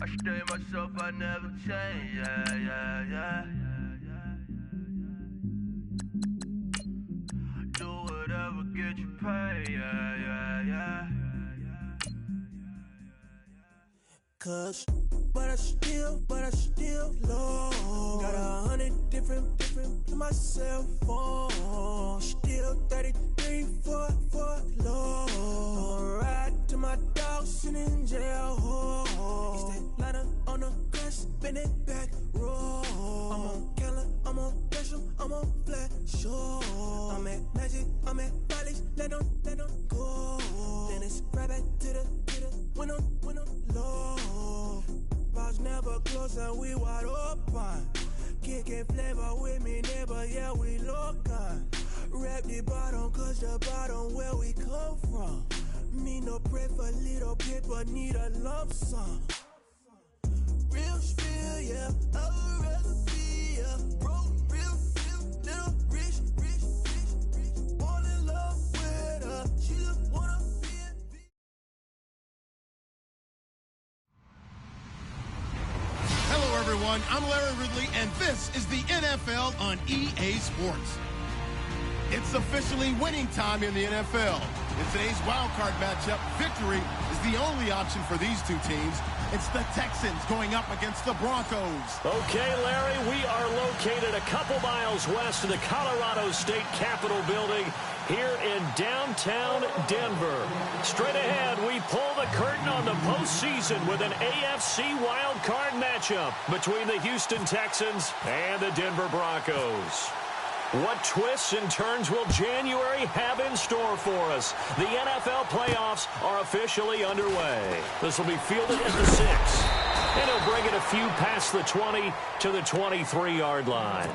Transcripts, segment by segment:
I stay myself, I never change, yeah. Do whatever, get you paid, yeah. Cause, but I still low. Got 100 different to my cell phone. Still 33 for low. I'ma ride to my dog sitting in jail. It's that liner on the grass, spin it back, roll. I'm on Keller, I'm on Bishop, I'm on Flat Shore. I'm at Magic, I'm at Valley's, let them go. Then it's right back to the window low. Bars never close and we wide open. Kicking flavor with me, neighbor, yeah, we local. Rap the bottom, cause the bottom where we come from. Me no pray for little paper, need a lump sum. Real spill, yeah, I would rather be a broke, real, little rich. Fall in love with her, she just wanna be a Hello, everyone. I'm Larry Ridley, and this is the NFL on EA Sports. It's officially winning time in the NFL. In today's wildcard matchup, victory is the only option for these two teams. It's the Texans going up against the Broncos. Okay, Larry, we are located a couple miles west of the Colorado State Capitol building here in downtown Denver. Straight ahead, we pull the curtain on the postseason with an AFC wildcard matchup between the Houston Texans and the Denver Broncos. What twists and turns will January have in store for us? The NFL playoffs are officially underway. This will be fielded at the 6. And he'll bring it a few past the 20 to the 23-yard line.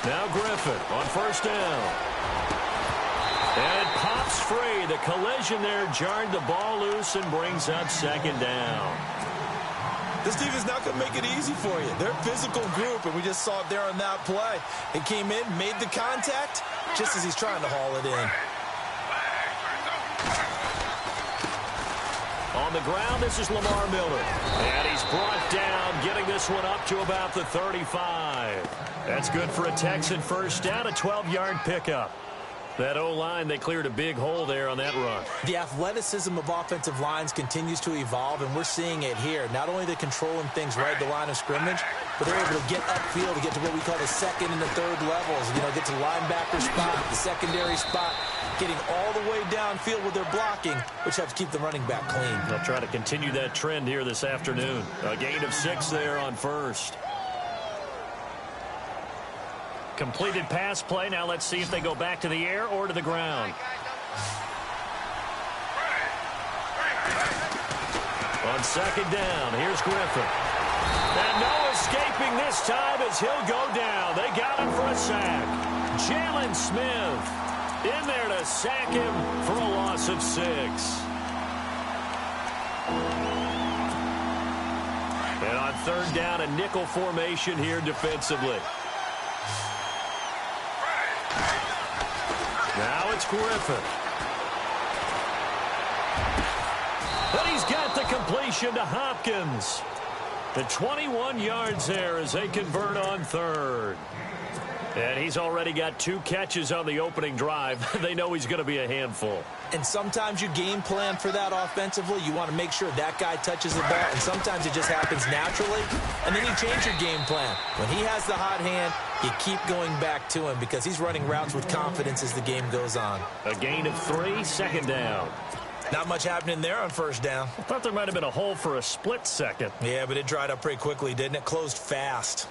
Now Griffin on first down. And it pops free. The collision there jarred the ball loose and brings up second down. This defense not going to make it easy for you. They're a physical group, and we just saw it there on that play. It came in, made the contact, just as he's trying to haul it in. On the ground, this is Lamar Miller. And he's brought down, getting this one up to about the 35. That's good for a Texan first down, a 12-yard pickup. That O-line, they cleared a big hole there on that run. The athleticism of offensive lines continues to evolve, and we're seeing it here. Not only the controlling things right at the line of scrimmage, but they're able to get upfield to get to what we call the second and the third levels. You know, get to linebacker spot, the secondary spot, getting all the way downfield with their blocking, which helps keep the running back clean. They'll try to continue that trend here this afternoon. A gain of 6 there on first. Completed pass play. Now let's see if they go back to the air or to the ground. On second down, here's Griffin. And no escaping this time as he'll go down. They got him for a sack. Jalen Smith in there to sack him for a loss of 6. And on third down, a nickel formation here defensively. Now it's Griffin. And he's got the completion to Hopkins. The 21 yards there as they convert on third. And he's already got 2 catches on the opening drive. They know he's going to be a handful. And sometimes you game plan for that offensively. You want to make sure that guy touches the ball, and sometimes it just happens naturally. And then you change your game plan. When he has the hot hand, you keep going back to him because he's running routes with confidence as the game goes on. A gain of 3, second down. Not much happening there on first down. I thought there might have been a hole for a split second. Yeah, but it dried up pretty quickly, didn't it? Closed fast.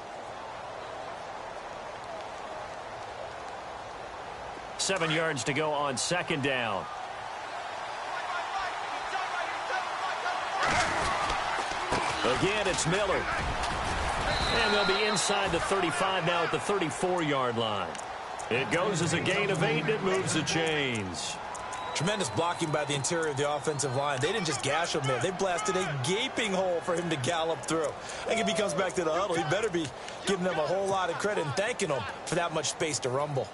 7 yards to go on second down. Again, it's Miller. And they'll be inside the 35 now at the 34-yard line. It goes as a gain of 8, and it moves the chains. Tremendous blocking by the interior of the offensive line. They didn't just gash him there. They blasted a gaping hole for him to gallop through. I think if he comes back to the huddle, he better be giving them a whole lot of credit and thanking them for that much space to rumble.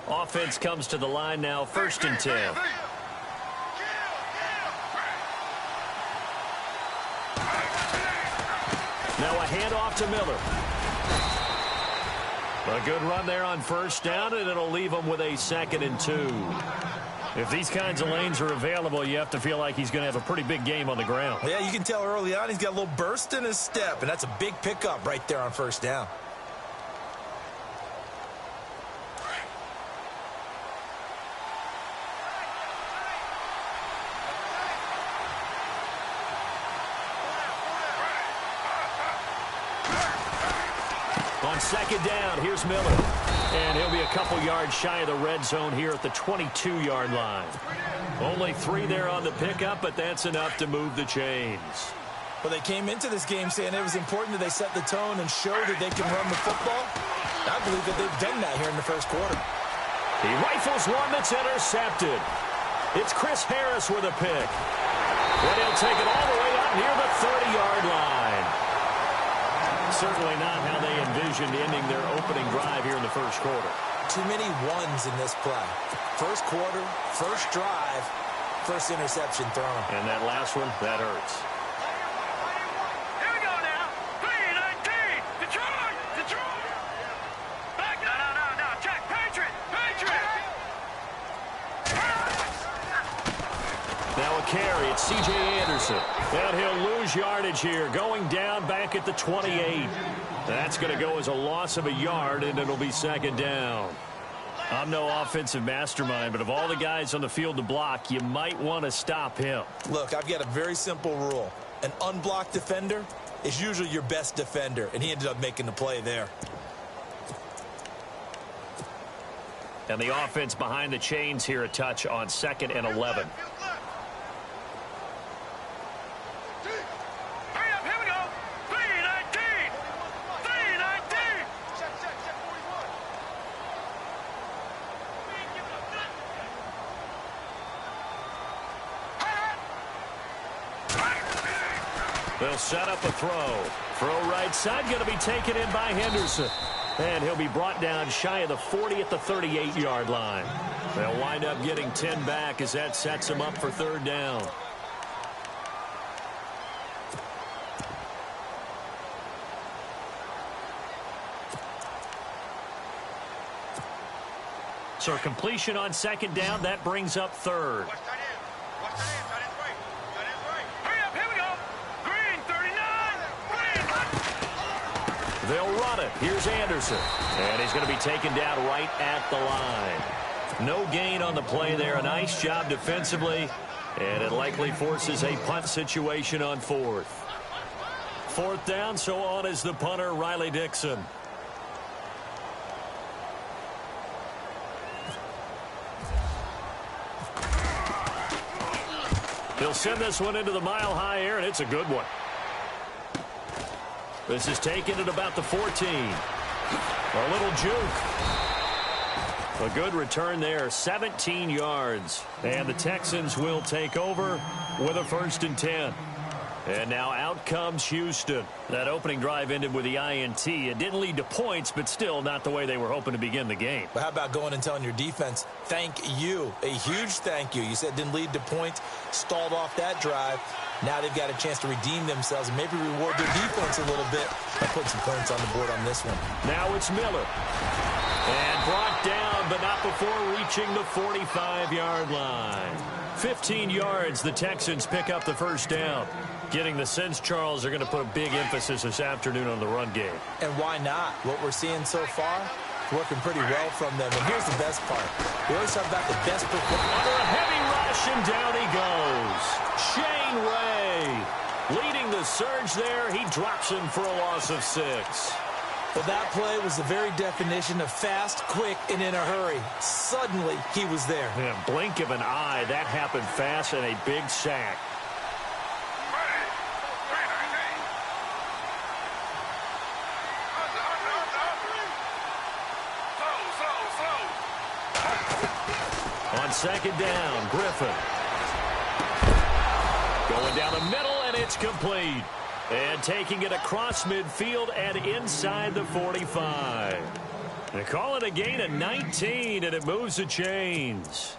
Offense comes to the line now, 1st and 10. Now a handoff to Miller. A good run there on first down, and it'll leave him with a 2nd and 2. If these kinds of lanes are available, you have to feel like he's going to have a pretty big game on the ground. Yeah, you can tell early on he's got a little burst in his step, and that's a big pickup right there on first down. On second down, here's Miller. And he'll be a couple yards shy of the red zone here at the 22-yard line. Only 3 there on the pickup, but that's enough to move the chains. Well, they came into this game saying it was important that they set the tone and show that they can run the football. I believe that they've done that here in the first quarter. He rifles one that's intercepted. It's Chris Harris with a pick. And he'll take it all the way up near the 30-yard line. Certainly not how they envisioned ending their opening drive here in the first quarter. Too many ones in this play. First quarter, first drive, first interception thrown. And that last one, that hurts. Here we go now. 3-19. Detroit. Detroit. Back. No. Check. Patriot. Now a carry. It's C.J. Anderson. And he'll lose yardage here. Going down back at the 28. That's going to go as a loss of a yard, and it'll be second down. I'm no offensive mastermind, but of all the guys on the field to block, you might want to stop him. Look, I've got a very simple rule. An unblocked defender is usually your best defender, and he ended up making the play there. And the offense behind the chains here a touch on 2nd and 11. They'll set up a throw. Throw right side, going to be taken in by Henderson. And he'll be brought down shy of the 40 at the 38-yard line. They'll wind up getting 10 back as that sets them up for third down. So completion on second down, that brings up third. They'll run it. Here's Anderson. And he's going to be taken down right at the line. No gain on the play there. A nice job defensively. And it likely forces a punt situation on 4th. 4th down, so on is the punter, Riley Dixon. He'll send this one into the mile-high air, and it's a good one. This is taken at about the 14. A little juke. A good return there, 17 yards. And the Texans will take over with a 1st and 10. And now out comes Houston. That opening drive ended with the INT. It didn't lead to points, but still not the way they were hoping to begin the game. But how about going and telling your defense, thank you, a huge thank you. You said it didn't lead to points, stalled off that drive. Now they've got a chance to redeem themselves and maybe reward their defense a little bit by putting some points on the board on this one. Now it's Miller. And brought down, but not before reaching the 45-yard line. 15 yards, the Texans pick up the first down. Getting the sense, Charles, are going to put a big emphasis this afternoon on the run game. And why not? What we're seeing so far, working pretty well from them. And here's the best part. We always talk about the best performance. Under a heavy rush, and down he goes. Shane Ray leading the surge there. He drops him for a loss of 6. Well, that play was the very definition of fast, quick, and in a hurry. Suddenly, he was there. Yeah, blink of an eye. That happened fast and a big sack. On second down, Griffin. Going down the middle, and it's complete. And taking it across midfield and inside the 45. They call it a gain of 19, and it moves the chains.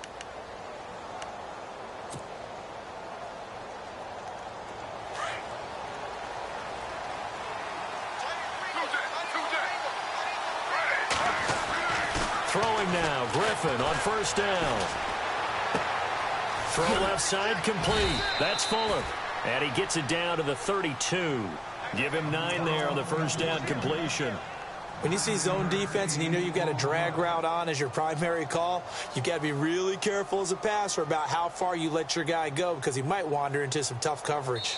Throwing now, Griffin on first down. Throw left side complete. That's Fuller. And he gets it down to the 32. Give him 9 there on the first down completion. When you see zone defense and you know you've got a drag route on as your primary call, you've got to be really careful as a passer about how far you let your guy go because he might wander into some tough coverage.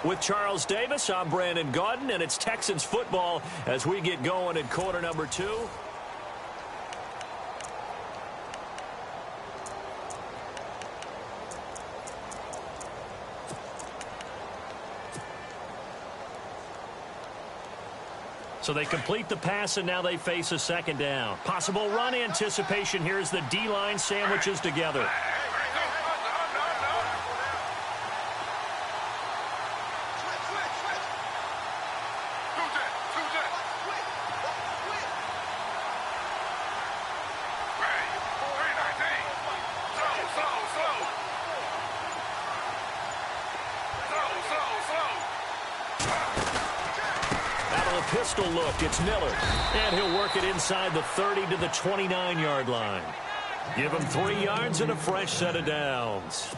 With Charles Davis, I'm Brandon Gaudin, and it's Texans football as we get going in quarter number 2. So they complete the pass, and now they face a second down. Possible run anticipation here as the D-line sandwiches together. Pistol look, it's Miller, and he'll work it inside the 30 to the 29-yard line. Give him 3 yards and a fresh set of downs.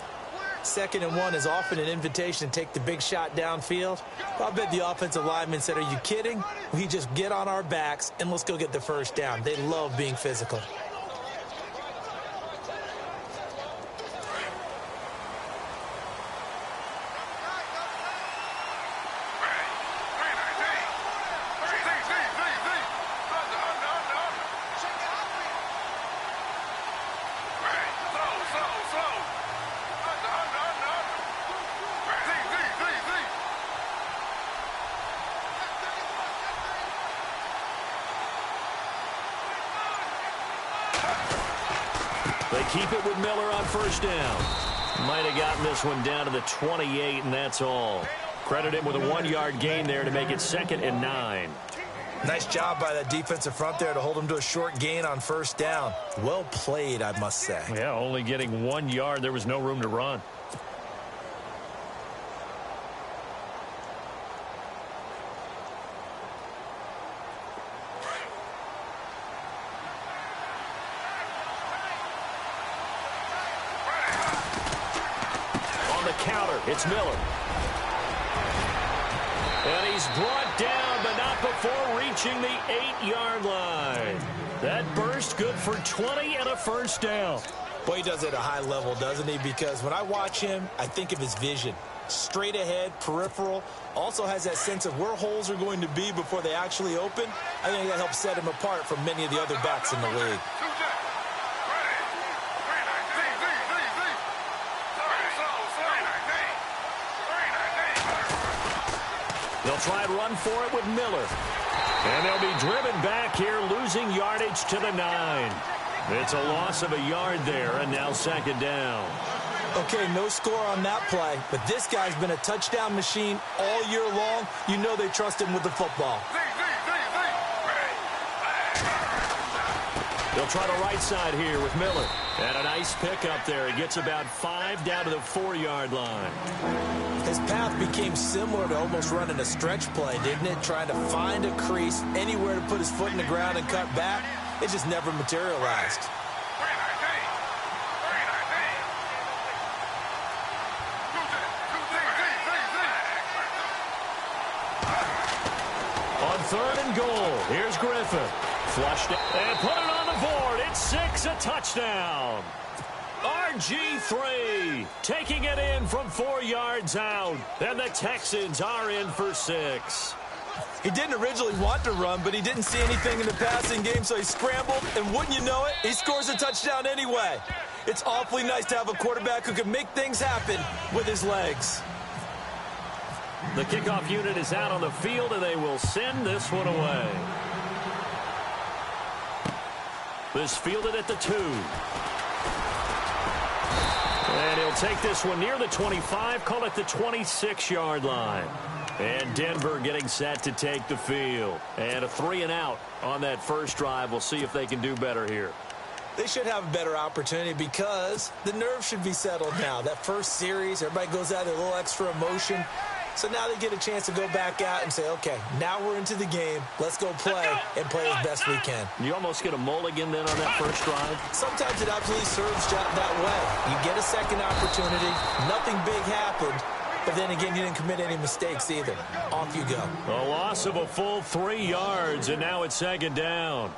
2nd and 1 is often an invitation to take the big shot downfield. I bet the offensive lineman said, are you kidding? We just get on our backs and let's go get the first down. They love being physical. They keep it with Miller on first down. Might have gotten this one down to the 28, and that's all. Credit him with a 1-yard gain there to make it 2nd and 9. Nice job by that defensive front there to hold him to a short gain on first down. Well played, I must say. Yeah, only getting 1 yard. There was no room to run. Counter, it's Miller. And he's brought down, but not before reaching the 8-yard line. That burst good for 20 and a first down. Boy, he does it at a high level, doesn't he? Because when I watch him, I think of his vision. Straight ahead, peripheral, also has that sense of where holes are going to be before they actually open. I think that helps set him apart from many of the other backs in the league. They'll try and run for it with Miller. And they'll be driven back here, losing yardage to the 9. It's a loss of a yard there, and now 2nd down. Okay, no score on that play, but this guy's been a touchdown machine all year long. You know they trust him with the football. They'll try the right side here with Miller. And a nice pick up there. He gets about 5 down to the 4-yard line. His path became similar to almost running a stretch play, didn't it? Trying to find a crease, anywhere to put his foot in the ground and cut back. It just never materialized. On 3rd and goal, here's Griffin. Flushed it and put it on the board. It's 6, a touchdown. RG3 taking it in from 4 yards out. And the Texans are in for 6. He didn't originally want to run, but he didn't see anything in the passing game, so he scrambled, and wouldn't you know it, he scores a touchdown anyway. It's awfully nice to have a quarterback who can make things happen with his legs. The kickoff unit is out on the field, and they will send this one away. This fielded at the 2. And he'll take this one near the 25, call it the 26-yard line. And Denver getting set to take the field. And a 3-and-out on that first drive. We'll see if they can do better here. They should have a better opportunity because the nerves should be settled now. That first series, everybody goes out with a little extra emotion. So now they get a chance to go back out and say, okay, now we're into the game. Let's go play and play as best we can. You almost get a mulligan then on that first drive? Sometimes it absolutely serves that way. You get a second opportunity. Nothing big happened. But then again, you didn't commit any mistakes either. Off you go. A loss of a full 3 yards, and now it's 2nd down.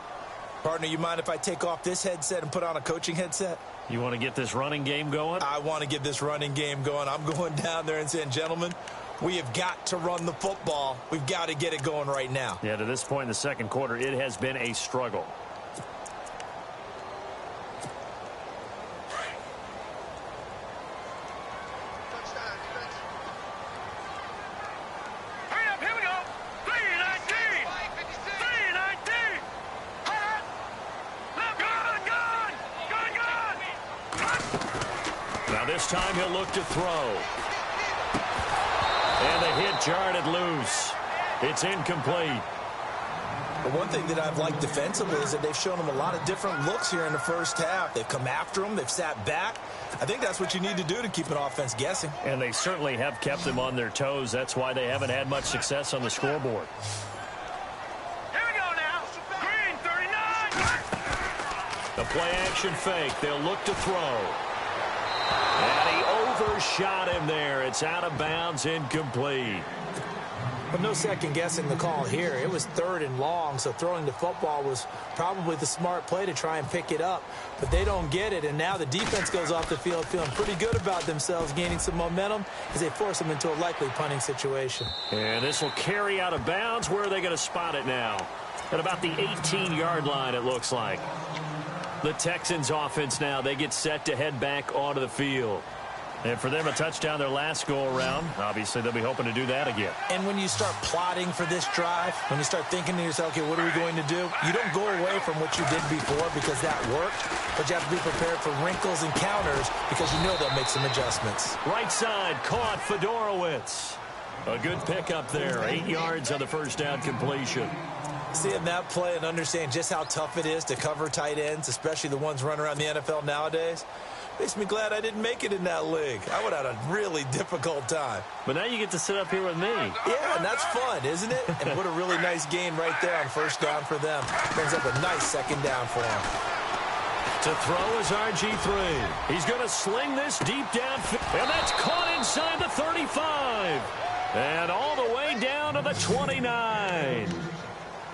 Partner, you mind if I take off this headset and put on a coaching headset? You want to get this running game going? I want to get this running game going. I'm going down there and saying, gentlemen, we have got to run the football. We've got to get it going right now. Yeah, to this point in the second quarter, it has been a struggle. This time he'll look to throw. And the hit jarred it loose. It's incomplete. But one thing that I've liked defensively is that they've shown him a lot of different looks here in the first half. They've come after him. They've sat back. I think that's what you need to do to keep an offense guessing. And they certainly have kept them on their toes. That's why they haven't had much success on the scoreboard. Here we go now. Green, 39. The play action fake. They'll look to throw. And he overshot him there. It's out of bounds, incomplete. But no second guessing the call here. It was 3rd and long, so throwing the football was probably the smart play to try and pick it up. But they don't get it, and now the defense goes off the field feeling pretty good about themselves, gaining some momentum as they force them into a likely punting situation. And this will carry out of bounds. Where are they going to spot it now? At about the 18-yard line, it looks like. The Texans offense now, they get set to head back onto the field. And for them, a touchdown their last go-around. Obviously, they'll be hoping to do that again. And when you start plotting for this drive, when you start thinking to yourself, okay, what are we going to do? You don't go away from what you did before because that worked, but you have to be prepared for wrinkles and counters because you know they'll make some adjustments. Right side, caught Fedorowicz. A good pickup there, 8 yards on the first down completion. Seeing that play and understand just how tough it is to cover tight ends, especially the ones running around the NFL nowadays, makes me glad I didn't make it in that league. I would have had a really difficult time. But now you get to sit up here with me. Yeah, and that's fun, isn't it? And what a really nice gain right there on first down for them. Brings up a nice second down for them. To throw is RG3. He's going to sling this deep down. And that's caught inside the 35. And all the way down to the 29.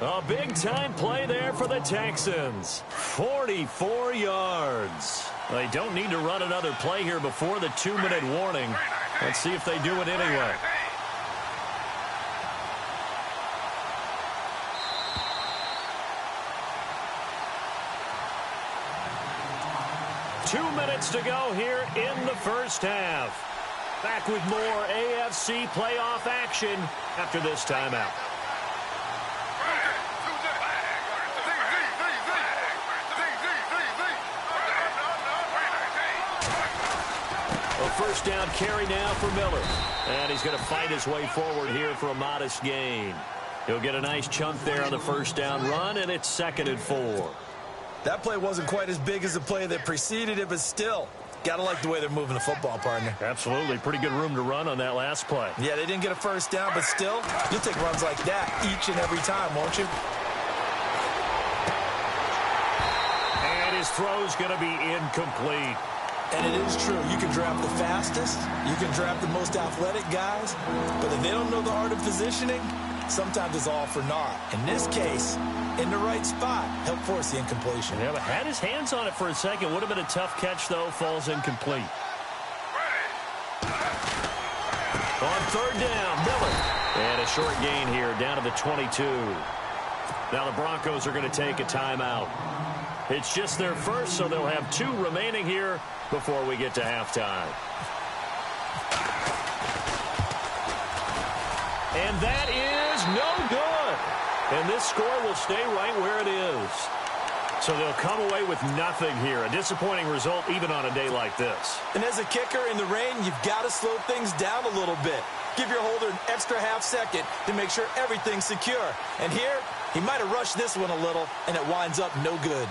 A big-time play there for the Texans. 44 yards. They don't need to run another play here before the 2-minute warning. Let's see if they do it anyway. Two minutes to go here in the first half. Back with more AFC playoff action after this timeout. first down carry now for Miller. And he's going to fight his way forward here for a modest gain. He'll get a nice chunk there on the first down run, and it's 2nd and 4. That play wasn't quite as big as the play that preceded it, but still, got to like the way they're moving the football, partner. Absolutely. Pretty good room to run on that last play. Yeah, they didn't get a first down, but still, you'll take runs like that each and every time, won't you? And his throw's going to be incomplete. And it is true. You can draft the fastest, you can draft the most athletic guys, but if they don't know the art of positioning, sometimes it's all for naught. In this case, in the right spot, helped force the incompletion. Yeah, but had his hands on it for a second. Would have been a tough catch, though. Falls incomplete. On 3rd down, Miller. And a short gain here, down to the 22. Now the Broncos are going to take a timeout. It's just their first, so they'll have 2 remaining here before we get to halftime. And that is no good. And this score will stay right where it is. So they'll come away with nothing here. A disappointing result even on a day like this. And as a kicker in the rain, you've got to slow things down a little bit. Give your holder an extra half second to make sure everything's secure. And here, he might have rushed this one a little, and it winds up no good.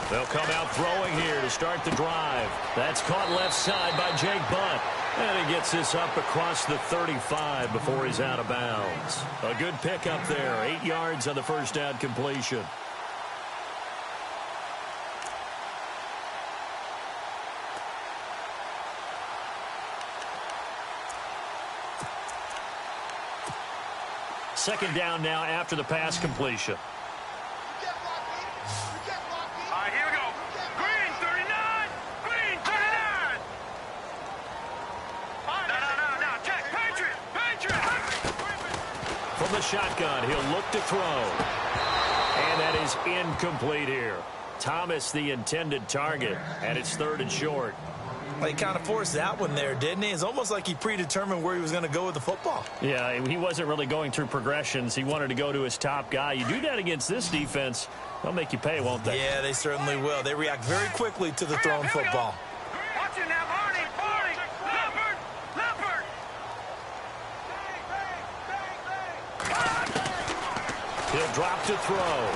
They'll come out throwing here to start the drive. That's caught left side by Jake Butt. And he gets this up across the 35 before he's out of bounds. A good pickup there. 8 yards on the first down completion. Second down now after the pass completion. From the shotgun, he'll look to throw. And that is incomplete here. Thomas, the intended target, and it's 3rd and short. Well, he kind of forced that one there, didn't he? It's almost like he predetermined where he was going to go with the football. Yeah, he wasn't really going through progressions. He wanted to go to his top guy. You do that against this defense, they'll make you pay, won't they? Yeah, they certainly will. They react very quickly to the thrown football. Watch it now, Barney. Leopard. He'll drop to throw.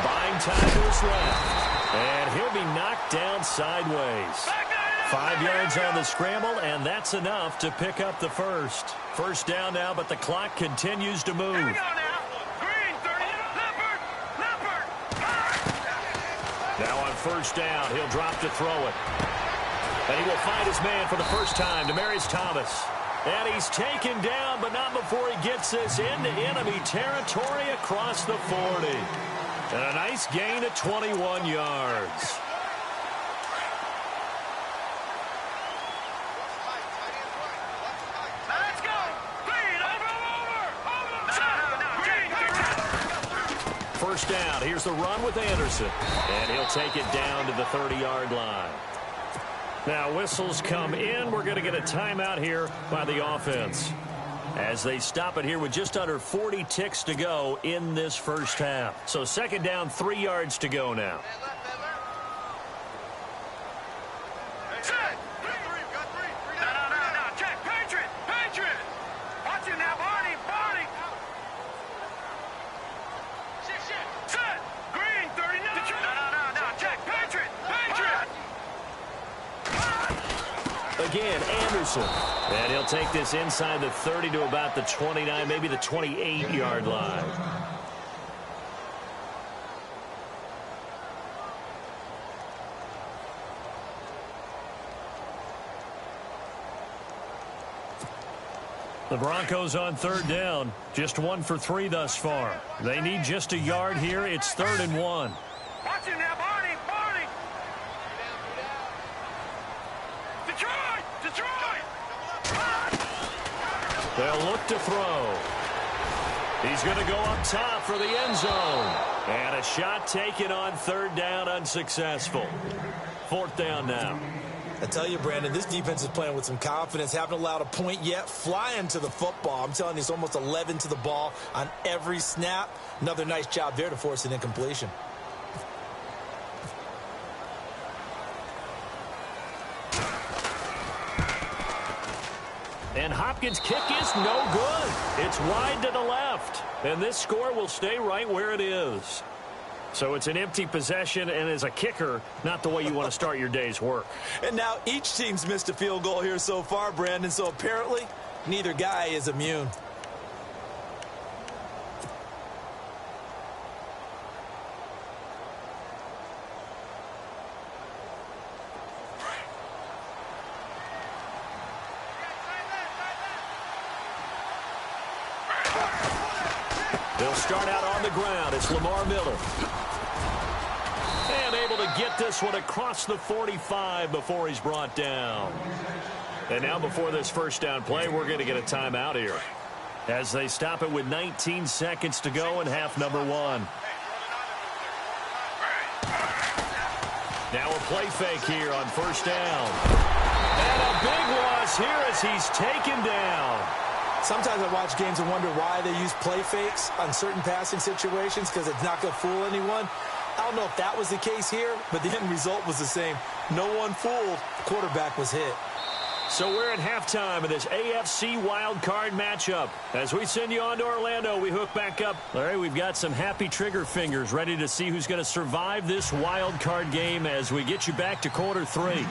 Buying time to his left. And he'll be knocked down sideways. 5 yards on the scramble, and that's enough to pick up the first. First down now, but the clock continues to move. Here we go now. Green, 30. Leopard. Now on first down, he'll drop to throw it. And he will find his man for the first time, Demaryius Thomas. And he's taken down, but not before he gets this into enemy territory across the 40. And a nice gain of 21 yards. Let's go. Green, over. First down. Here's the run with Anderson. And he'll take it down to the 30-yard line. Now, whistles come in. We're going to get a timeout here by the offense, as they stop it here with just under 40 ticks to go in this first half. So second down, 3 yards to go now. No. Check. Patriot. Watch it now, Barney. Set. Green, 39. No. Check. Patriot. Again, Anderson. And he'll take this inside the 30 to about the 29, maybe the 28-yard line. The Broncos on third down. Just 1 for 3 thus far. They need just a yard here. It's 3rd and 1. Watch it now, Barney. Detroit. They'll look to throw. He's going to go up top for the end zone. And a shot taken on third down, unsuccessful. 4th down now. I tell you, Brandon, this defense is playing with some confidence. Haven't allowed a point yet. Flying to the football. I'm telling you, it's almost 11 to the ball on every snap. Another nice job there to force an incompletion. And Hopkins' kick is no good. It's wide to the left. And this score will stay right where it is. So it's an empty possession, and as a kicker, not the way you want to start your day's work. And now each team's missed a field goal here so far, Brandon, so apparently neither guy is immune. They'll start out on the ground. It's Lamar Miller. And able to get this one across the 45 before he's brought down. And now before this first down play, we're going to get a timeout here, as they stop it with 19 seconds to go in half number 1. Now a play fake here on first down. And a big loss here as he's taken down. Sometimes I watch games and wonder why they use play fakes on certain passing situations, because it's not going to fool anyone. I don't know if that was the case here, but the end result was the same. No one fooled. The quarterback was hit. So we're at halftime in this AFC wildcard matchup. As we send you on to Orlando, we hook back up. Larry, we've got some happy trigger fingers ready to see who's going to survive this wildcard game as we get you back to quarter 3.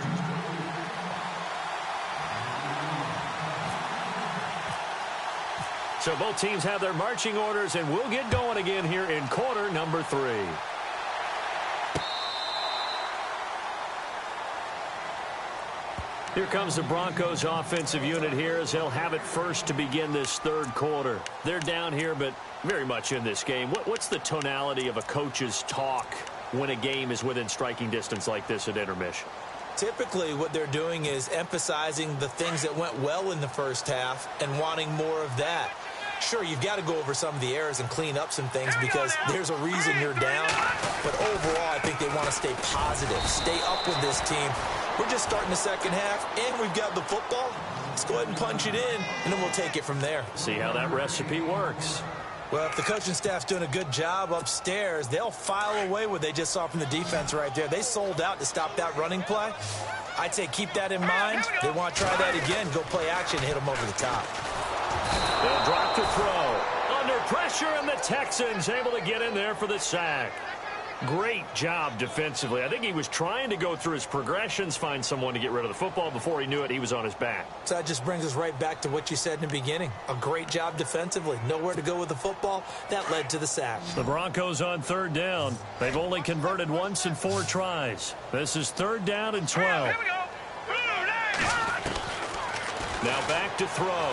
So both teams have their marching orders, and we'll get going again here in quarter number 3. Here comes the Broncos offensive unit here as they'll have it first to begin this third quarter. They're down here, but very much in this game. What's the tonality of a coach's talk when a game is within striking distance like this at intermission? Typically, what they're doing is emphasizing the things that went well in the first half and wanting more of that. Sure, you've got to go over some of the errors and clean up some things because there's a reason you're down. But overall, I think they want to stay positive, stay up with this team. We're just starting the second half, and we've got the football. Let's go ahead and punch it in, and then we'll take it from there. See how that recipe works. Well, if the coaching staff's doing a good job upstairs, they'll file away what they just saw from the defense right there. They sold out to stop that running play. I'd say keep that in mind. They want to try that again, go play action, hit them over the top. They'll drop to throw. Under pressure, and the Texans able to get in there for the sack. Great job defensively. I think he was trying to go through his progressions, find someone to get rid of the football. Before he knew it, he was on his back. So that just brings us right back to what you said in the beginning. A great job defensively. Nowhere to go with the football. That led to the sack. The Broncos on third down. They've only converted once in 4 tries. This is third down and 12. Here we go. Now back to throw.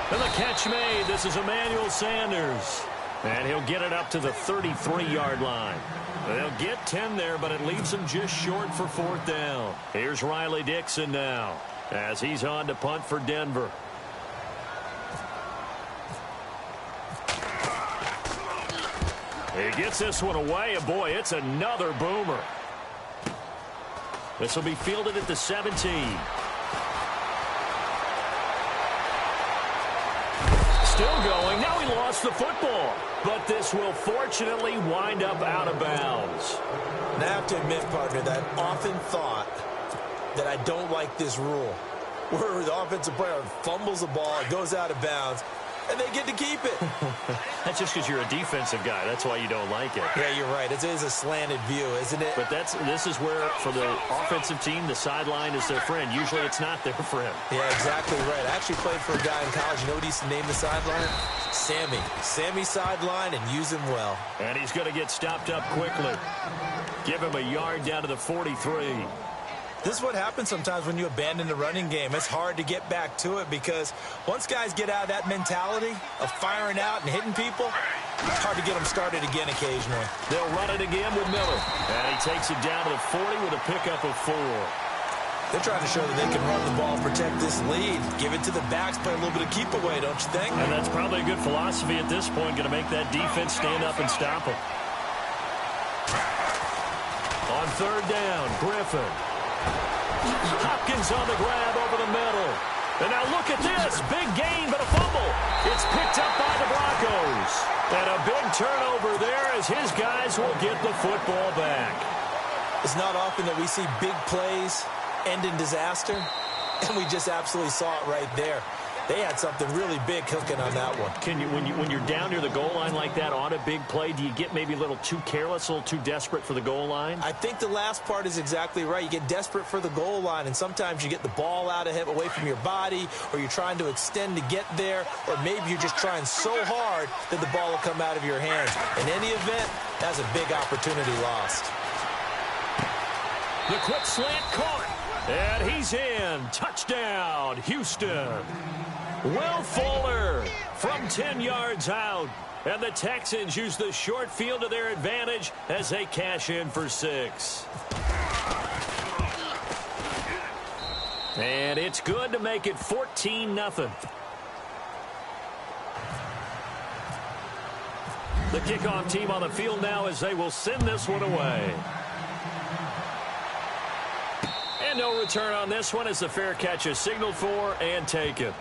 And the catch made. This is Emmanuel Sanders. And he'll get it up to the 33-yard line. They'll get 10 there, but it leaves them just short for fourth down. Here's Riley Dixon now as he's on to punt for Denver. He gets this one away, and boy, it's another boomer. This will be fielded at the 17. Still going. Now he lost the football. But this will fortunately wind up out of bounds. And I have to admit, partner, that I often thought that I don't like this rule, where the offensive player fumbles the ball, it goes out of bounds, and they get to keep it. That's just because you're a defensive guy. That's why you don't like it. Yeah, you're right. It is a slanted view, isn't it? But this is where, for the offensive team, the sideline is their friend. Usually it's not there for him. Yeah, exactly right. I actually played for a guy in college. You know what he used to name the sideline? Sammy. Sammy sideline, and use him well. And he's going to get stopped up quickly. Give him a yard down to the 43. This is what happens sometimes when you abandon the running game. It's hard to get back to it because once guys get out of that mentality of firing out and hitting people, it's hard to get them started again occasionally. They'll run it again with Miller. And he takes it down to the 40 with a pickup of 4. They're trying to show that they can run the ball, protect this lead. Give it to the backs, play a little bit of keep away, don't you think? And that's probably a good philosophy at this point, going to make that defense stand up and stop them. On third down, Griffin. Hopkins on the grab over the middle. And now look at this. Big gain, but a fumble. It's picked up by the Broncos. And a big turnover there as his guys will get the football back. It's not often that we see big plays end in disaster, and we just absolutely saw it right there. They had something really big cooking on that one. Can you, when you're down near the goal line like that on a big play, do you get maybe a little too careless, a little too desperate for the goal line? I think the last part is exactly right. You get desperate for the goal line, and sometimes you get the ball out ahead, away from your body, or you're trying to extend to get there, or maybe you're just trying so hard that the ball will come out of your hands. In any event, that's a big opportunity lost. The quick slant caught, and he's in. Touchdown, Houston. Will Fuller from 10 yards out. And the Texans use the short field to their advantage as they cash in for 6. And it's good to make it 14-0. The kickoff team on the field now as they will send this one away. And no return on this one as the fair catch is signaled for and taken.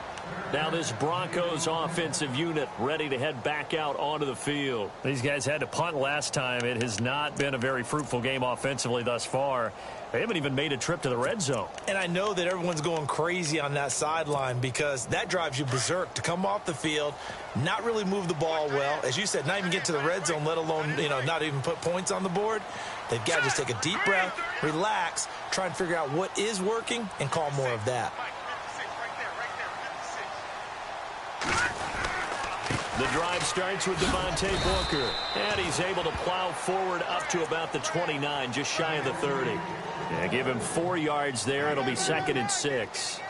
Now this Broncos offensive unit ready to head back out onto the field. These guys had to punt last time. It has not been a very fruitful game offensively thus far. They haven't even made a trip to the red zone. And I know that everyone's going crazy on that sideline because that drives you berserk to come off the field, not really move the ball well. As you said, not even get to the red zone, let alone, not even put points on the board. They've got to just take a deep breath, relax, try and figure out what is working, and call more of that. The drive starts with Devontae Booker, and he's able to plow forward up to about the 29, just shy of the 30. Yeah, give him 4 yards there. It'll be 2nd and 6.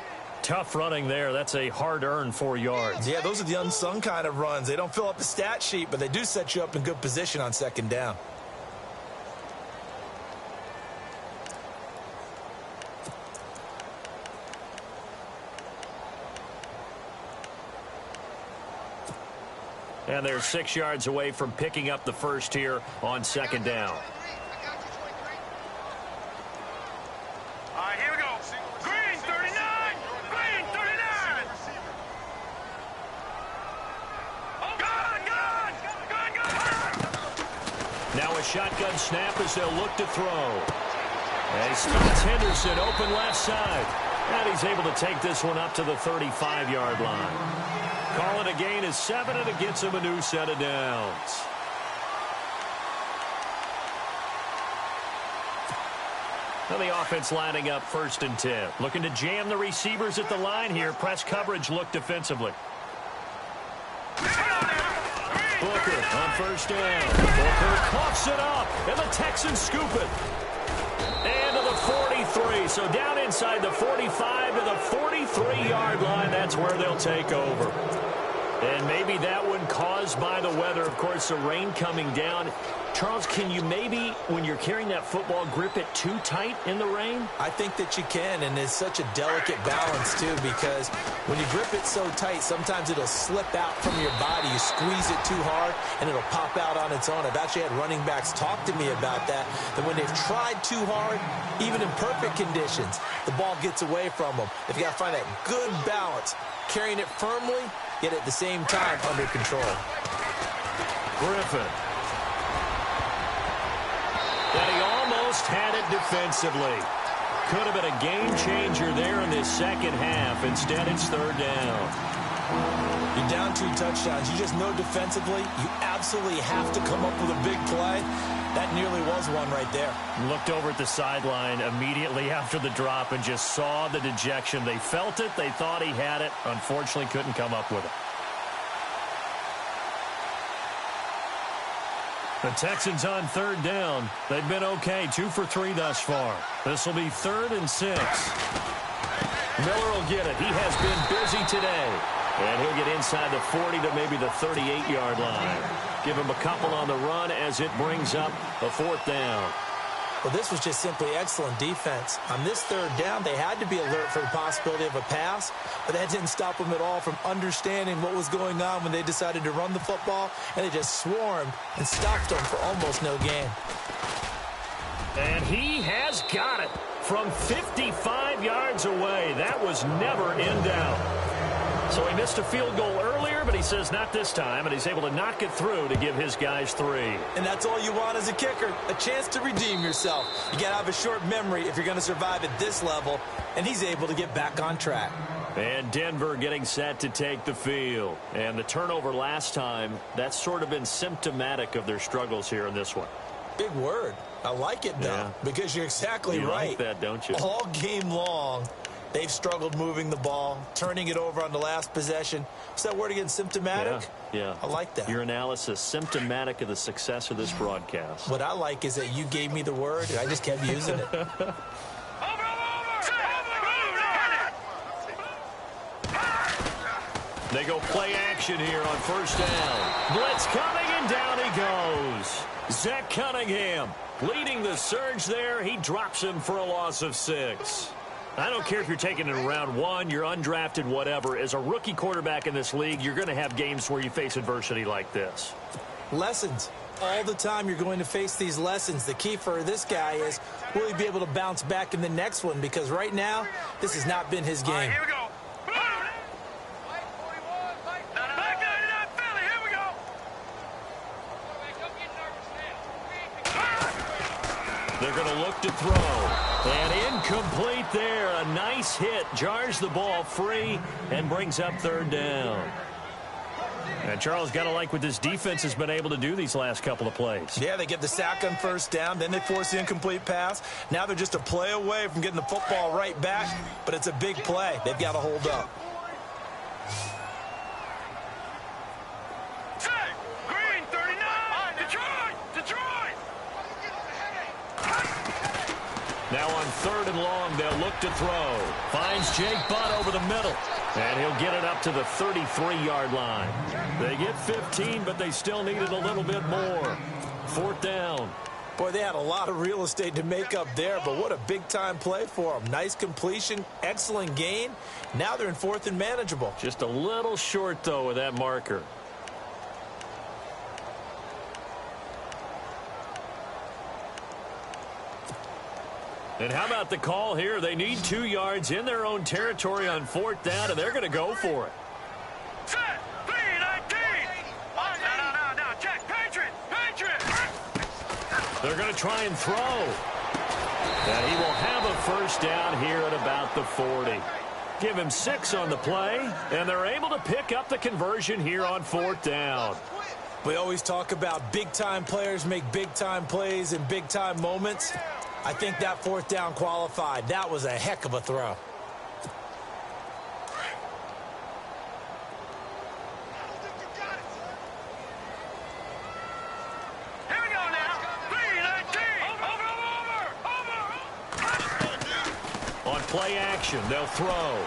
Tough running there. That's a hard-earned 4 yards. Yeah, those are the unsung kind of runs. They don't fill up the stat sheet, but they do set you up in good position on 2nd down. And they're 6 yards away from picking up the first here on 2nd down. All right, here we go. Green, 39. Green, 39. Oh, gun. Now a shotgun snap as they'll look to throw. And he spots Henderson open left side. And he's able to take this one up to the 35-yard line. Call it a gain of 7, and it gets him a new set of downs. Now the offense lining up 1st and 10. Looking to jam the receivers at the line here. Press coverage look defensively. Booker on 1st down. Booker coughs it up, and the Texans scoop it. And to the 43. So down inside the 45 to the 43-yard line. That's where they'll take over. And maybe that one caused by the weather. Of course, the rain coming down. Charles, can you maybe, when you're carrying that football, grip it too tight in the rain? I think that you can, and it's such a delicate balance, too, because when you grip it so tight, sometimes it'll slip out from your body. You squeeze it too hard, and it'll pop out on its own. I've actually had running backs talk to me about that when they've tried too hard, even in perfect conditions, the ball gets away from them. They've got to find that good balance, carrying it firmly, yet at the same time under control. Griffin. And he almost had it defensively. Could have been a game changer there in this 2nd half. Instead, it's 3rd down. You're down 2 touchdowns. You just know defensively you absolutely have to come up with a big play. That nearly was one right there. Looked over at the sideline immediately after the drop and just saw the dejection. They felt it. They thought he had it. Unfortunately, couldn't come up with it. The Texans on 3rd down. They've been okay, 2 for 3 thus far. This will be 3rd and 6. Miller will get it. He has been busy today. And he'll get inside the 40 to maybe the 38-yard line. Give him a couple on the run as it brings up a 4th down. Well, this was just simply excellent defense. On this 3rd down, they had to be alert for the possibility of a pass, but that didn't stop them at all from understanding what was going on when they decided to run the football, and they just swarmed and stopped them for almost no gain. And he has got it. from 55 yards away. That was never in doubt. So he missed a field goal earlier, but he says not this time, and he's able to knock it through to give his guys 3. And that's all you want as a kicker, a chance to redeem yourself. You got to have a short memory if you're going to survive at this level, and he's able to get back on track. And Denver getting set to take the field. And the turnover last time, that's sort of been symptomatic of their struggles here in this one. Big word. I like it, though, because you're exactly right. You like that, don't you? All game long, they've struggled moving the ball, turning it over on the last possession. Is that word again, symptomatic? Yeah. I like that. Your analysis, symptomatic of the success of this broadcast. What I like is that you gave me the word, and I just kept using it. They go play action here on first down. Blitz coming, and down he goes. Zach Cunningham leading the surge there. He drops him for a loss of 6. I don't care if you're taking it in round 1, you're undrafted, whatever. As a rookie quarterback in this league, you're going to have games where you face adversity like this. Lessons. All the time you're going to face these lessons. The key for this guy is, will he be able to bounce back in the next one? Because right now, this has not been his game. All right, here we go. They're going to look to throw. And incomplete there. A nice hit. Jars the ball free and brings up third down. And Charles, got to like what this defense has been able to do these last couple of plays. Yeah, they get the sack on first down. Then they force the incomplete pass. Now they're just a play away from getting the football right back. But it's a big play. They've got to hold up. Green, 39. Detroit. Now on third and long, they'll look to throw. Finds Jake Butt over the middle. And he'll get it up to the 33-yard line. They get 15, but they still needed a little bit more. Fourth down. Boy, they had a lot of real estate to make up there, but what a big-time play for them. Nice completion, excellent gain. Now they're in fourth and manageable. Just a little short, though, with that marker. And how about the call here? They need 2 yards in their own territory on fourth down, and they're going to go for it. Set. 3-19. No. Check. Patriot. They're going to try and throw. And he will have a first down here at about the 40. Give him 6 on the play, and they're able to pick up the conversion here on fourth down. We always talk about big-time players make big-time plays in big-time moments. I think that fourth down qualified. That was a heck of a throw. Here we go now. 3-19. Over. On play action, they'll throw.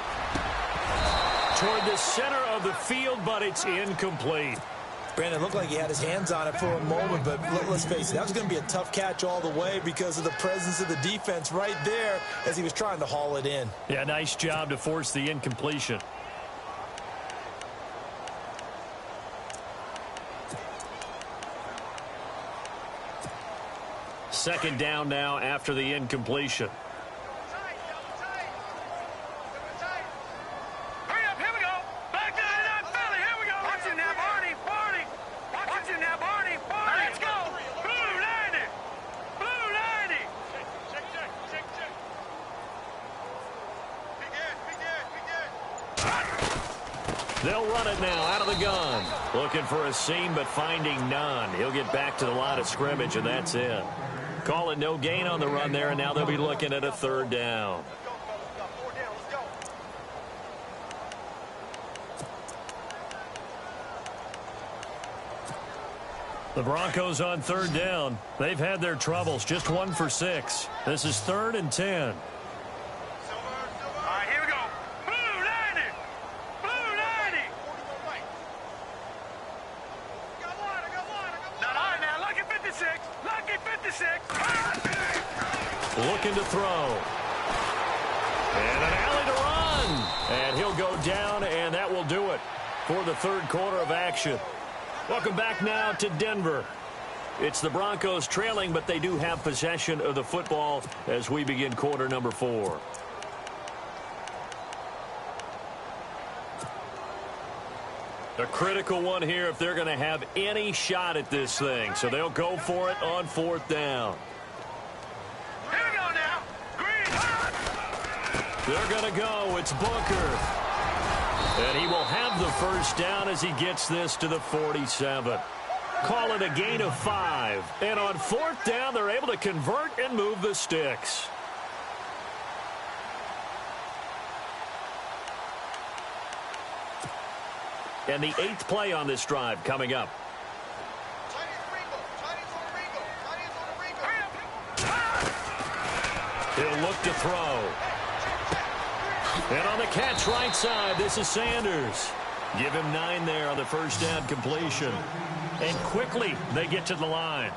Toward the center of the field, but it's incomplete. Brandon, looked like he had his hands on it for a moment, but let's face it, that was going to be a tough catch all the way because of the presence of the defense right there as he was trying to haul it in. Yeah, nice job to force the incompletion. Second down now after the incompletion. They'll run it now out of the gun. Looking for a seam, but finding none. He'll get back to the line of scrimmage, and that's it. Call it no gain on the run there, and now they'll be looking at a third down. The Broncos on third down. They've had their troubles. Just 1 for 6. This is 3rd and 10. Looking to throw. And an alley to run. And he'll go down, and that will do it for the third quarter of action. Welcome back now to Denver. It's the Broncos trailing, but they do have possession of the football as we begin quarter number 4. A critical one here if they're going to have any shot at this thing. So they'll go for it on 4th down. Here we go now. Green. They're going to go. It's Booker. And he will have the first down as he gets this to the 47. Call it a gain of 5. And on 4th down, they're able to convert and move the sticks. And the 8th play on this drive coming up. He'll look to throw. And on the catch right side, this is Sanders. Give him 9 there on the first down completion. And quickly, they get to the line.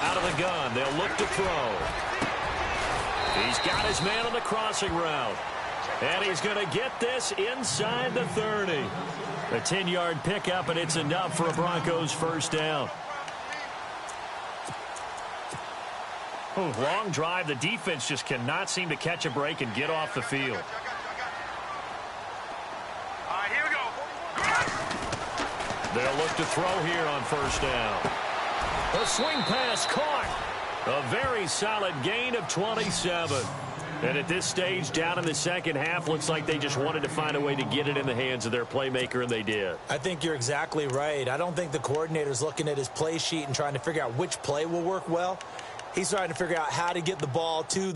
Out of the gun, they'll look to throw. He's got his man on the crossing route. And he's going to get this inside the 30. A 10-yard pickup, and it's enough for a Broncos first down. Long drive. The defense just cannot seem to catch a break and get off the field. Here we go. They'll look to throw here on first down. A swing pass caught. A very solid gain of 27. And at this stage, down in the second half, looks like they just wanted to find a way to get it in the hands of their playmaker, and they did. I think you're exactly right. I don't think the coordinator's looking at his play sheet and trying to figure out which play will work well. He's trying to figure out how to get the ball to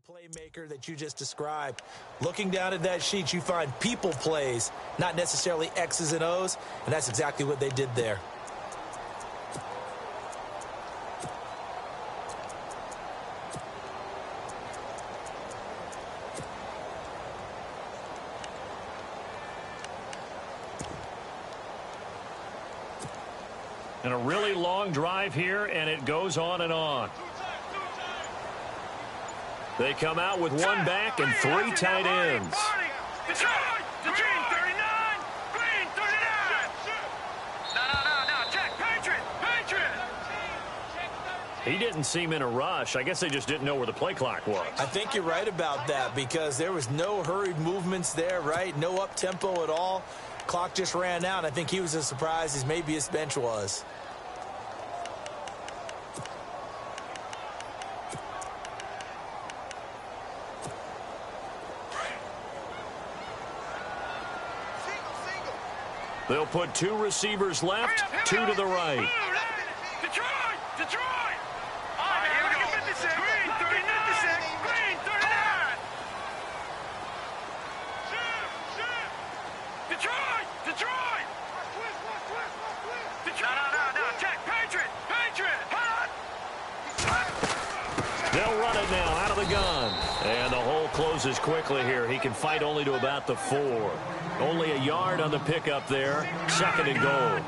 playmaker that you just described. Looking down at that sheet, you find people plays, not necessarily X's and O's, and that's exactly what they did there. And a really long drive here, and it goes on and on. They come out with 1 back and 3 tight ends. Green 39. Green 39. No. Check. Patriot. He didn't seem in a rush. I guess they just didn't know where the play clock was. I think you're right about that because there was no hurried movements there, right? No up-tempo at all. Clock just ran out. I think he was as surprised as maybe his bench was. They'll put 2 receivers left, 2 to the right. Detroit. Here we go. Green 39. Green 39. Detroit. No. Check. Patriot. They'll run it now out of the gun. And the hole closes quickly here. He can fight only to about the 4. Only a yard on the pickup there. 2nd and goal.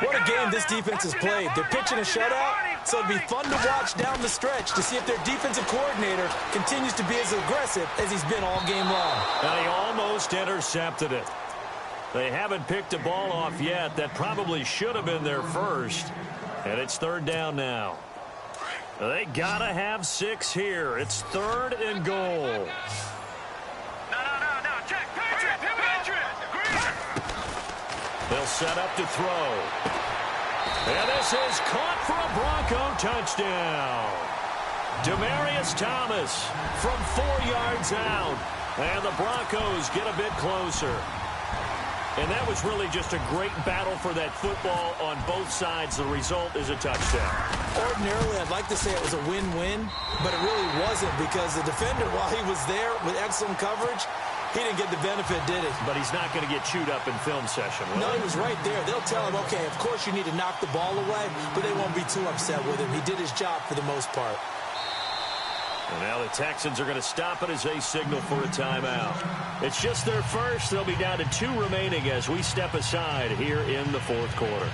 What a game this defense has played. They're pitching a shutout, so it'll be fun to watch down the stretch to see if their defensive coordinator continues to be as aggressive as he's been all game long. And he almost intercepted it. They haven't picked a ball off yet. That probably should have been their first. And it's 3rd down now. They gotta have 6 here. It's 3rd and goal. No. Check. Patriot. They'll set up to throw. And this is caught for a Bronco touchdown. Demaryius Thomas from 4 yards out. And the Broncos get a bit closer. And that was really just a great battle for that football on both sides. The result is a touchdown. Ordinarily, I'd like to say it was a win-win, but it really wasn't because the defender, while he was there with excellent coverage, He didn't get the benefit, did he? But he's not going to get chewed up in film session, will No, he? he was right there. They'll tell him, okay, of course you need to knock the ball away, but they won't be too upset with him. He did his job for the most part. And now the Texans are going to stop it as they signal for a timeout. It's just their first. They'll be down to 2 remaining as we step aside here in the fourth quarter.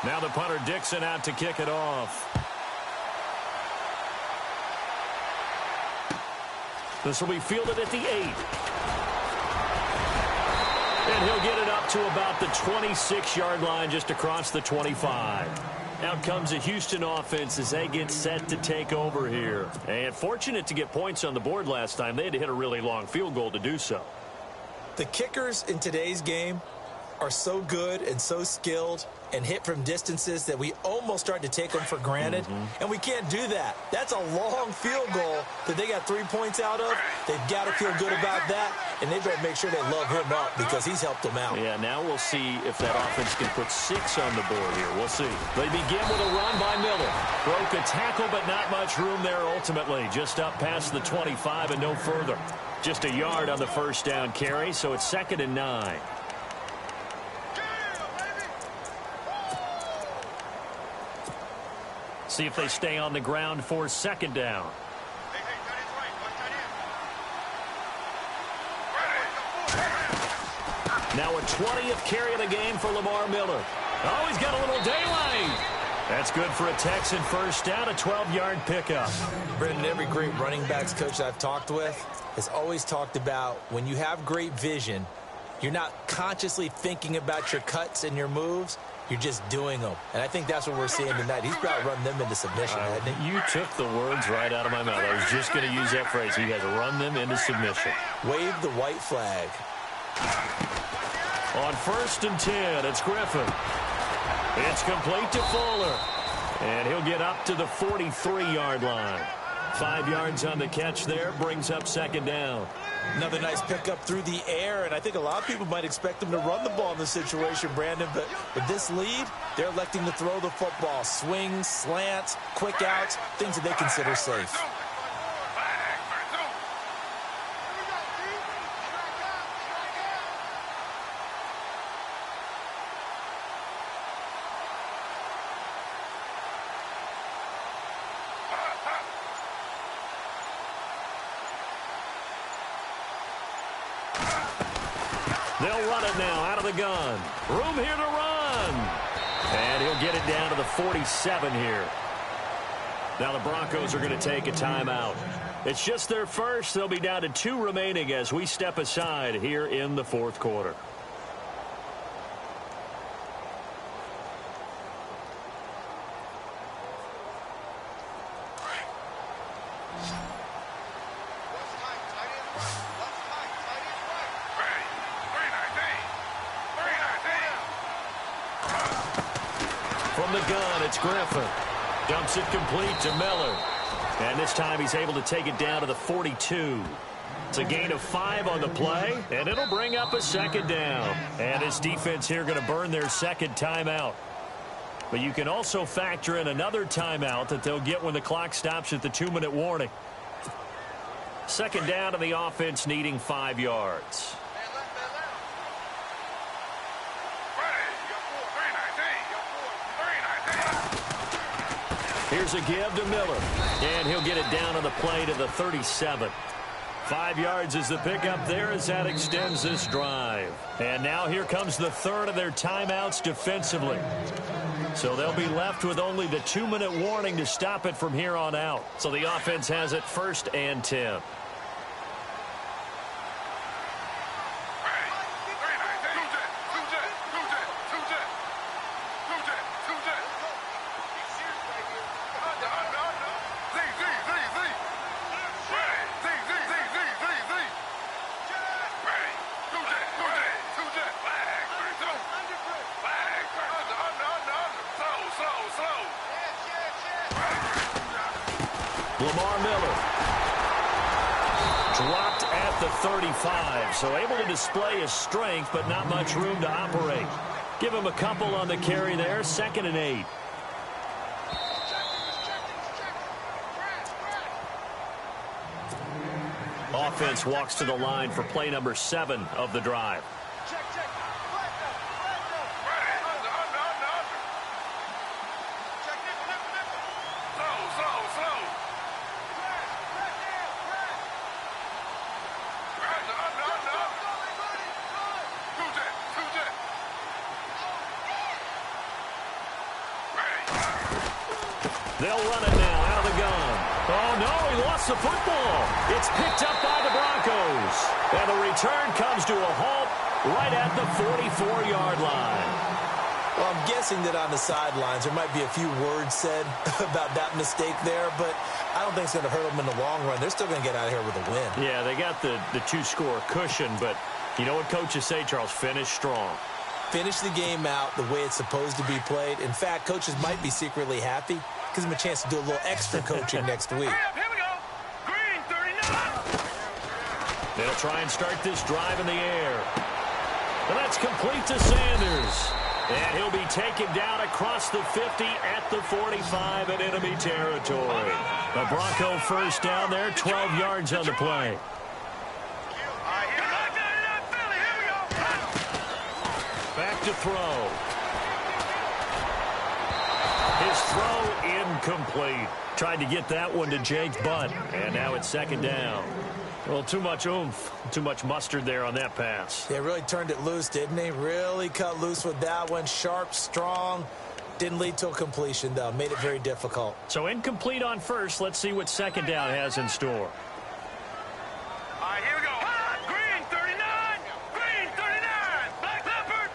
Now the punter Dixon out to kick it off. This will be fielded at the 8. And he'll get it up to about the 26-yard line, just across the 25. Out comes the Houston offense as they get set to take over here. And fortunate to get points on the board last time. They had to hit a really long field goal to do so. The kickers in today's game are so good and so skilled and hit from distances that we almost start to take them for granted. And we can't do that. That's a long field goal that they got 3 points out of. They've got to feel good about that, and they better make sure they love him up because he's helped them out. Yeah, now we'll see if that offense can put 6 on the board here. We'll see. They begin with a run by Miller. Broke a tackle, but not much room there ultimately. Just up past the 25 and no further. Just a yard on the first down carry, so it's 2nd and 9. See if they stay on the ground for 2nd down. Now a 20th carry of the game for Lamar Miller. Oh, he's got a little daylight. That's good for a Texan first down, a 12-yard pickup. Brendan, every great running backs coach I've talked with has always talked about when you have great vision, you're not consciously thinking about your cuts and your moves. You're just doing them. And I think that's what we're seeing tonight. He's about to run them into submission, hasn't he? You took the words right out of my mouth. I was just going to use that phrase. He has run them into submission. Wave the white flag. On 1st and 10, it's Griffin. It's complete to Fuller. And he'll get up to the 43-yard line. 5 yards on the catch there, brings up 2nd down. Another nice pickup through the air, and I think a lot of people might expect him to run the ball in this situation, Brandon, but with this lead, they're electing to throw the football. Swings, slants, quick outs, things that they consider safe. They'll run it now out of the gun. Room here to run. And he'll get it down to the 47 here. Now the Broncos are going to take a timeout. It's just their first. They'll be down to 2 remaining as we step aside here in the fourth quarter. From the gun, it's Griffin. Dumps it complete to Miller. And this time he's able to take it down to the 42. It's a gain of 5 on the play, and it'll bring up a 2nd down. And this defense here going to burn their 2nd timeout. But you can also factor in another timeout that they'll get when the clock stops at the 2-minute warning. 2nd down, and the offense needing 5 yards. Here's a give to Miller, and he'll get it down on the play to the 37. 5 yards is the pickup there as that extends this drive. And now here comes the 3rd of their timeouts defensively. So they'll be left with only the 2-minute warning to stop it from here on out. So the offense has it 1st and 10. Lamar Miller. Dropped at the 35, so able to display his strength, but not much room to operate. Give him a couple on the carry there, 2nd and 8. Offense walks to the line for play number 7 of the drive. They'll run it now out of the gun. Oh, no, he lost the football. It's picked up by the Broncos. And the return comes to a halt right at the 44-yard line. Well, I'm guessing that on the sidelines there might be a few words said about that mistake there, but I don't think it's going to hurt them in the long run. They're still going to get out of here with a win. Yeah, they got the 2-score cushion, but you know what coaches say, Charles? Finish strong. Finish the game out the way it's supposed to be played. In fact, coaches might be secretly happy. Gives them a chance to do a little extra coaching next week. Here we go. Green, 39. They'll try and start this drive in the air. And that's complete to Sanders. And he'll be taken down across the 50 at the 45 in enemy territory. A Bronco first down there, 12 yards on the play. Back to throw. His throw incomplete. Tried to get that one to Jake Butt, and now it's 2nd down. Well, too much oomph, too much mustard there on that pass. They really turned it loose, didn't they? Really cut loose with that one. Sharp, strong. Didn't lead to a completion, though. Made it very difficult. So incomplete on first. Let's see what 2nd down has in store. All right, here we go. Green, 39. Green, 39. Black leopard.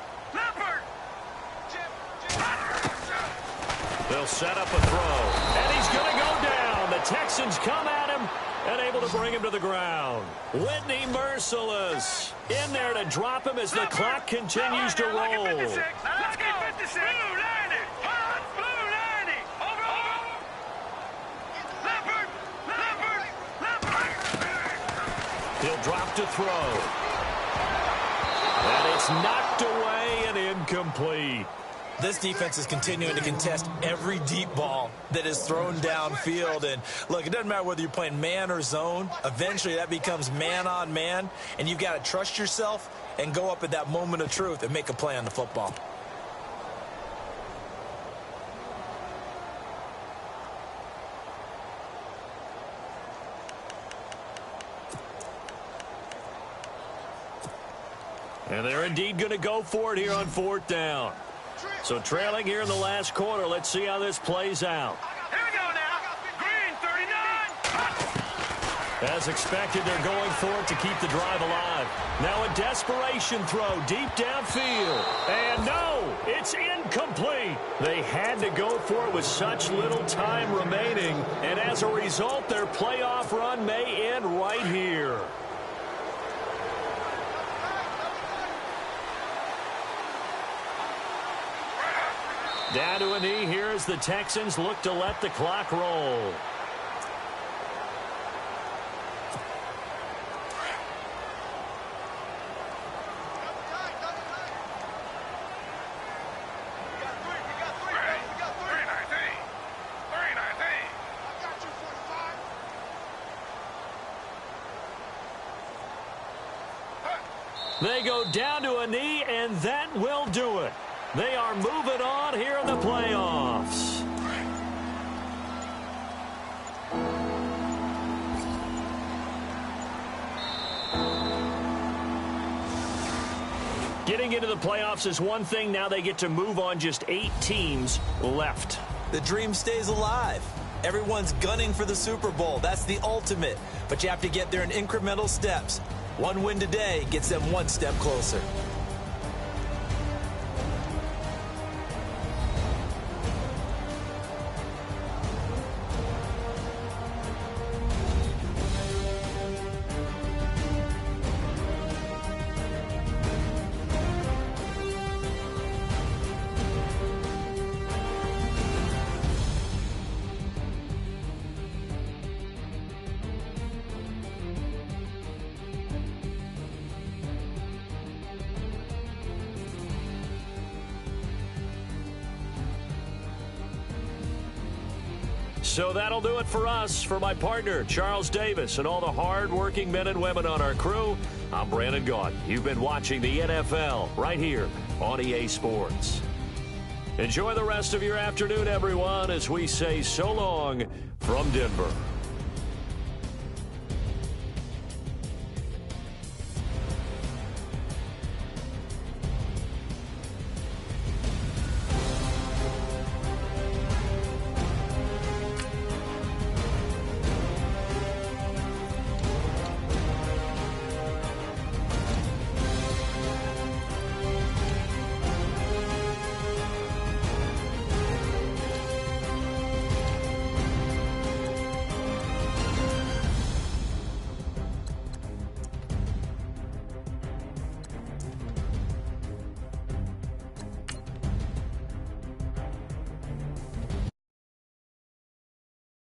They'll set up a throw, and he's going to go down. The Texans come at him and able to bring him to the ground. Whitney Merciless in there to drop him as the clock continues to roll. Let's get 56. Blue 90. Blue 90. Over. Leopard. He'll drop to throw. And it's knocked away and incomplete. This defense is continuing to contest every deep ball that is thrown downfield. And, look, it doesn't matter whether you're playing man or zone. Eventually that becomes man on man, and you've got to trust yourself and go up at that moment of truth and make a play on the football. And they're indeed going to go for it here on 4th down. So trailing here in the last quarter. Let's see how this plays out. Here we go now. Green, 39. As expected, they're going for it to keep the drive alive. Now a desperation throw deep downfield. And no, it's incomplete. They had to go for it with such little time remaining. And as a result, their playoff run may end right here. Down to a knee here as the Texans look to let the clock roll. They go down to a knee, and that will do it. They are moving on here in the playoffs. Getting into the playoffs is one thing. Now they get to move on. Just 8 teams left. The dream stays alive. Everyone's gunning for the Super Bowl. That's the ultimate. But you have to get there in incremental steps. One win today gets them one step closer. So that'll do it for us. For my partner, Charles Davis, and all the hard-working men and women on our crew, I'm Brandon Gaudin. You've been watching the NFL right here on EA Sports. Enjoy the rest of your afternoon, everyone, as we say so long from Denver.